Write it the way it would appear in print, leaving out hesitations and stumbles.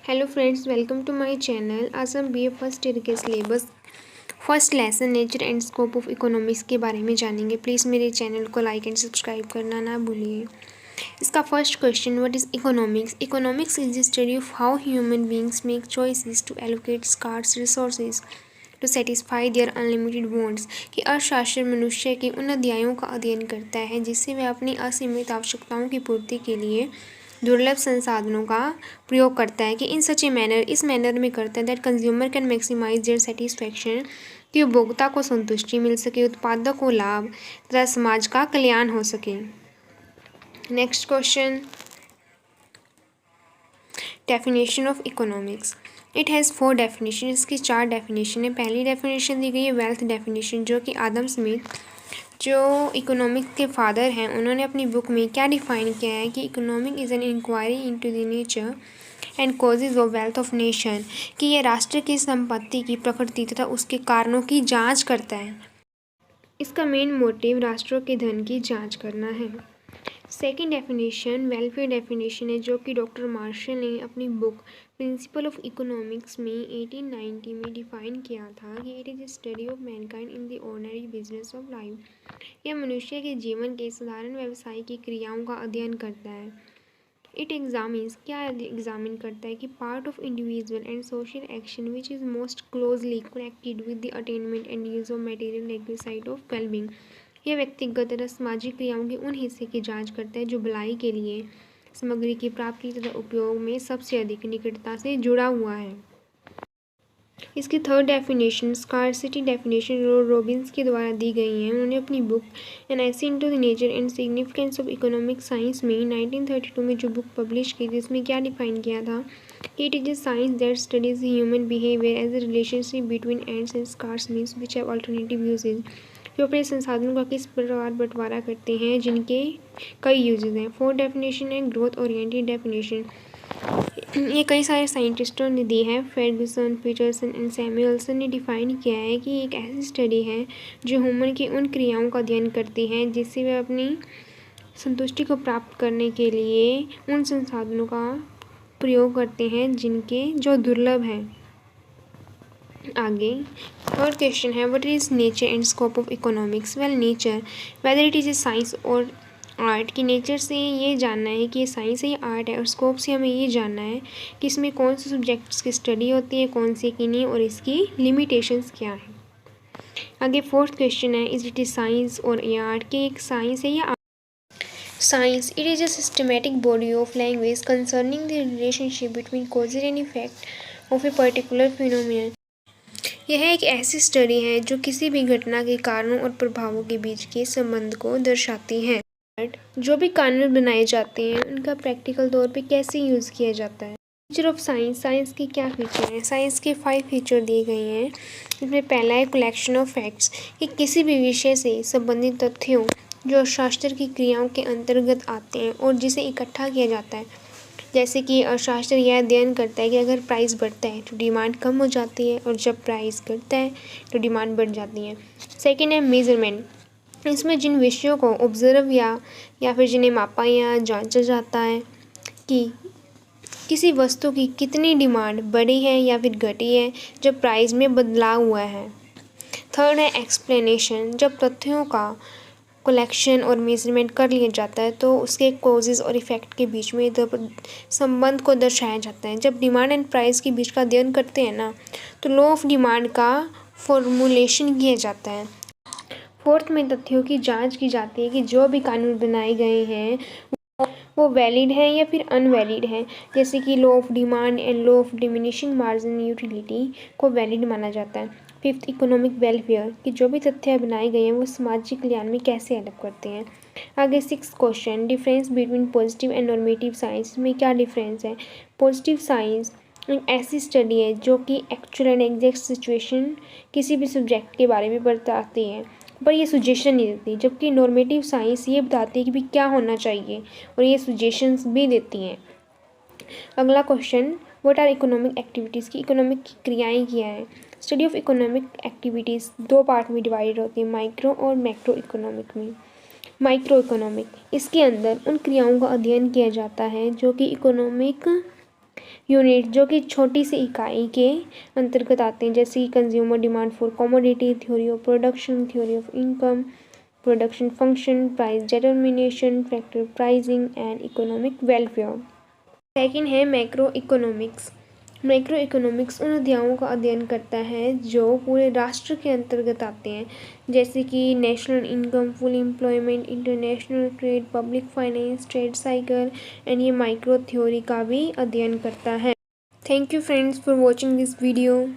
Hello friends, welcome to my channel. आज हम BA first year के syllabus first lesson nature and scope of economics के बारे में जानेंगे। प्लीज़ मेरे चैनल को लाइक एंड सब्सक्राइब करना ना भूलिए। इसका first question, what is economics? Economics is the study of how human beings make choices to allocate scarce resources to satisfy their unlimited wants. कि अर्थशास्त्र मनुष्य के उन अध्यायों का अध्ययन करता है जिससे वह अपनी असीमित आवश्यकताओं की पूर्ति के लिए दुर्लभ संसाधनों का प्रयोग करता है। कि इन सच ए मैनर, इस मैनर में करता है that consumer can maximise their satisfaction, कि उपभोक्ता को संतुष्टि मिल सके, उत्पादक को लाभ तथा समाज का कल्याण हो सके। Next question, definition of economics. It has 4 definition. इसकी 4 डेफिनेशन है। पहली डेफिनेशन दी गई है वेल्थ डेफिनेशन, जो कि आदम स्मिथ, जो इकोनॉमिक्स के फादर हैं, उन्होंने अपनी बुक में क्या डिफाइन किया है कि economic is an inquiry into the nature and causes of wealth of nation. कि यह राष्ट्र की संपत्ति की प्रकृति तथा उसके कारणों की जांच करता है। इसका मेन मोटिव राष्ट्रों के धन की जांच करना है। सेकेंड डेफिनेशन वेलफेयर डेफिनेशन है, जो कि डॉक्टर मार्शल ने अपनी बुक प्रिंसिपल ऑफ इकोनॉमिक्स में 1890 में डिफाइन किया था कि it is study of Mankind in the ordinary business of life. यह मनुष्य के जीवन के साधारण व्यवसाय की क्रियाओं का अध्ययन करता है। इट एग्जामिन्स, क्या एग्जामिन करता है कि part of individual and social action which is most closely connected with the attainment and use of material requisite of wellbeing. यह व्यक्तिगत तथा सामाजिक क्रियाओं के उन हिस्से की जांच करता है जो भलाई के लिए सामग्री की प्राप्ति तथा उपयोग में सबसे अधिक निकटता से जुड़ा हुआ है। इसकी third definition scarcity definition Robins के द्वारा दी गई है। उन्होंने अपनी book an essay into the nature and significance of economic science में 1932 में जो बुक पब्लिश की थी, इसमें क्या डिफाइन किया था कि it is a science that studies human behaviour as a relationship between ends and scarce means which have alternative uses, जो अपने संसाधनों का किस प्रकार बंटवारा करते हैं जिनके कई यूजेज हैं। फोर्थ डेफिनेशन है ग्रोथ ओरिएंटेड डेफिनेशन। ये कई सारे साइंटिस्टों ने दी है। फर्गुसन, पीटरसन एंड सैमुअल्सन ने डिफाइन किया है कि एक ऐसी स्टडी है जो ह्यूमन की उन क्रियाओं का अध्ययन करती है जिससे वे अपनी संतुष्टि को प्राप्त करने के लिए उन संसाधनों का प्रयोग करते हैं जिनके जो दुर्लभ हैं। आगे थर्ड क्वेश्चन है what is nature and scope of economics? Well, nature whether it is a science और आर्ट। की नेचर से ये जानना है कि ये साइंस है या आर्ट है, और स्कोप से हमें ये जानना है कि इसमें कौन से सब्जेक्ट्स की स्टडी होती है, कौन से की नहीं, और इसकी लिमिटेशंस क्या है। आगे फोर्थ क्वेश्चन है इज इट इज साइंस और या आर्ट? की एक साइंस है या art? Science it is a systematic body of language concerning the relationship between causes and effect of a particular phenomenon। यह एक ऐसी स्टडी है जो किसी भी घटना के कारणों और प्रभावों के बीच के संबंध को दर्शाती है। जो भी कानून बनाए जाते हैं उनका प्रैक्टिकल तौर पे कैसे यूज़ किया जाता है। फीचर ऑफ साइंस, साइंस के क्या फीचर हैं? साइंस के 5 फीचर दिए गए हैं। इसमें पहला है कलेक्शन ऑफ फैक्ट्स, कि किसी भी विषय से संबंधित तथ्यों जो शास्त्र की क्रियाओं के अंतर्गत आते हैं और जिसे इकट्ठा किया जाता है। जैसे कि अर्थशास्त्र यह अध्ययन करता है कि अगर प्राइस बढ़ता है तो डिमांड कम हो जाती है, और जब प्राइस घटता है तो डिमांड बढ़ जाती है। सेकेंड है मेजरमेंट, इसमें जिन विषयों को ऑब्जर्व या फिर जिन्हें मापा या जांचा जाता है कि किसी वस्तु की कितनी डिमांड बढ़ी है या फिर घटी है जब प्राइस में बदलाव हुआ है। थर्ड है एक्सप्लेनेशन, जब तथ्यों का कलेक्शन और मेजरमेंट कर लिया जाता है तो उसके कॉजेज़ और इफ़ेक्ट के बीच में संबंध को दर्शाया जाता है। जब डिमांड एंड प्राइस के बीच का अध्ययन करते हैं ना, तो लॉ ऑफ डिमांड का फॉर्मूलेशन किया जाता है। फोर्थ में तथ्यों की जांच की जाती है कि जो भी कानून बनाए गए हैं वो वैलिड है या फिर अनवैलिड है। जैसे कि law of demand and law of diminishing margin utility को वैलिड माना जाता है। फिफ्थ इकोनॉमिक वेलफेयर, कि जो भी तथ्य बनाए गए हैं वो सामाजिक कल्याण में कैसे हेल्प करते हैं। आगे six question difference between positive and normative science में क्या डिफरेंस है? पॉजिटिव साइंस एक ऐसी स्टडी है जो कि एक्चुअल एंड एग्जैक्ट सिचुएशन किसी भी सब्जेक्ट के बारे में बताती है, पर ये सजेशन नहीं देती। जबकि नॉर्मेटिव साइंस ये बताती है कि भी क्या होना चाहिए, और ये सजेशंस भी देती हैं। अगला question what are economic activities? की इकोनॉमिक की क्रियाएँ क्या हैं? Study of economic activities 2 part में डिवाइड होती है, माइक्रो और मैक्रो इकोनॉमिक में। माइक्रो इकोनॉमिक, इसके अंदर उन क्रियाओं का अध्ययन किया जाता है जो कि इकोनॉमिक यूनिट जो कि छोटी सी इकाई के अंतर्गत आते हैं, जैसे consumer demand for commodity, theory of production, theory of income, production function, price determination, factor pricing and economic welfare. Second है मैक्रो इकोनॉमिक्स। मैक्रो इकोनॉमिक्स उन अध्यायों का अध्ययन करता है जो पूरे राष्ट्र के अंतर्गत आते हैं, जैसे कि national income, full employment, international trade, public finance, trade cycle and ये माइक्रो थ्योरी का भी अध्ययन करता है। Thank you friends for watching this video.